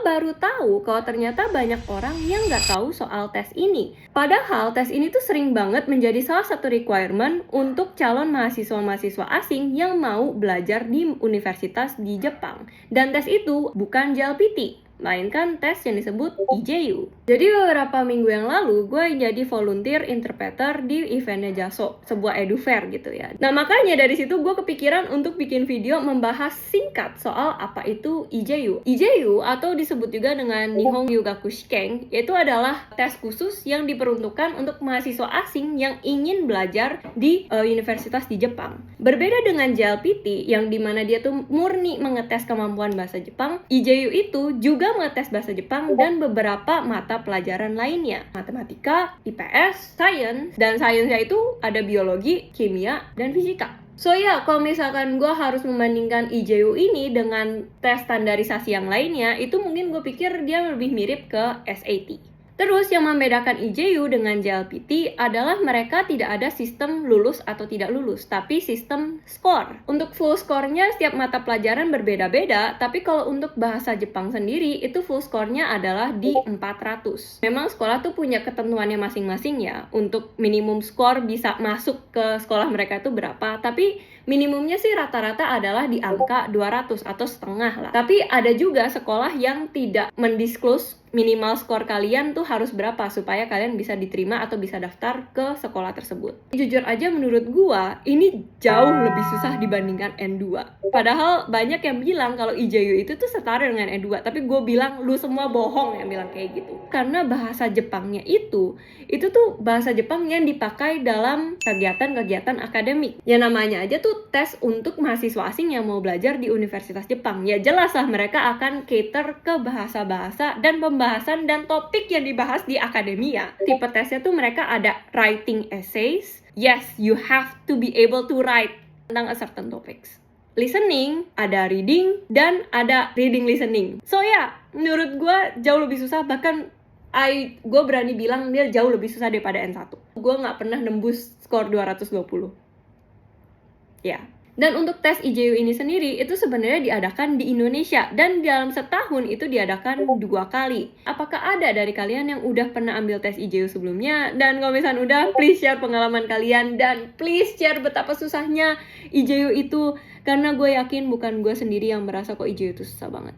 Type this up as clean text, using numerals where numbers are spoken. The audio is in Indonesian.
baru tahu kalau ternyata banyak orang yang nggak tahu soal tes ini. Padahal tes ini tuh sering banget menjadi salah satu requirement untuk calon mahasiswa-mahasiswa asing yang mau belajar di universitas di Jepang. Dan tes itu bukan JLPT, melainkan tes yang disebut IJU. Jadi beberapa minggu yang lalu, gue jadi volunteer interpreter di eventnya JASO, sebuah edu fair gitu ya. Nah makanya dari situ gue kepikiran untuk bikin video membahas singkat soal apa itu IJU. IJU atau disebut juga dengan Nihon Yugaku Shiken, yaitu adalah tes khusus yang diperuntukkan untuk mahasiswa asing yang ingin belajar di universitas di Jepang. Berbeda dengan JLPT yang dimana dia tuh murni mengetes kemampuan bahasa Jepang, IJU itu juga mengetes bahasa Jepang dan beberapa mata pelajaran lainnya. Matematika, IPS, Sains, dan sainsnya itu ada biologi, kimia, dan fisika. So ya, kalau misalkan gue harus membandingkan IJU ini dengan tes standarisasi yang lainnya, itu mungkin gue pikir dia lebih mirip ke SAT. Terus yang membedakan IJU dengan JLPT adalah mereka tidak ada sistem lulus atau tidak lulus, tapi sistem skor. Untuk full skornya setiap mata pelajaran berbeda-beda, tapi kalau untuk bahasa Jepang sendiri itu full skornya adalah di 400. Memang sekolah tuh punya ketentuannya masing-masing ya, untuk minimum skor bisa masuk ke sekolah mereka itu berapa, tapi minimumnya sih rata-rata adalah di angka 200 atau setengah lah. Tapi ada juga sekolah yang tidak mendisclose minimal skor kalian tuh harus berapa supaya kalian bisa diterima atau bisa daftar ke sekolah tersebut. Jujur aja menurut gua ini jauh lebih susah dibandingkan N2. Padahal banyak yang bilang kalau IJU itu tuh setara dengan N2, tapi gua bilang lu semua bohong yang bilang kayak gitu. Karena bahasa Jepangnya itu tuh bahasa Jepang yang dipakai dalam kegiatan-kegiatan akademik. Ya namanya aja tuh tes untuk mahasiswa asing yang mau belajar di Universitas Jepang. Ya jelas lah mereka akan cater ke bahasa-bahasa dan pembahasan dan topik yang dibahas di akademia. Tipe tesnya tuh mereka ada writing essays. Yes, you have to be able to write tentang a certain topics. Listening, ada reading, dan ada reading listening. So ya, menurut gue jauh lebih susah, bahkan gue berani bilang dia jauh lebih susah daripada N1. Gue gak pernah nembus skor 220. Ya. Dan untuk tes IJU ini sendiri itu sebenarnya diadakan di Indonesia dan dalam setahun itu diadakan 2 kali. Apakah ada dari kalian yang udah pernah ambil tes IJU sebelumnya? Dan kalau misalnya udah, please share pengalaman kalian dan please share betapa susahnya IJU itu, karena gue yakin bukan gue sendiri yang merasa kok IJU itu susah banget.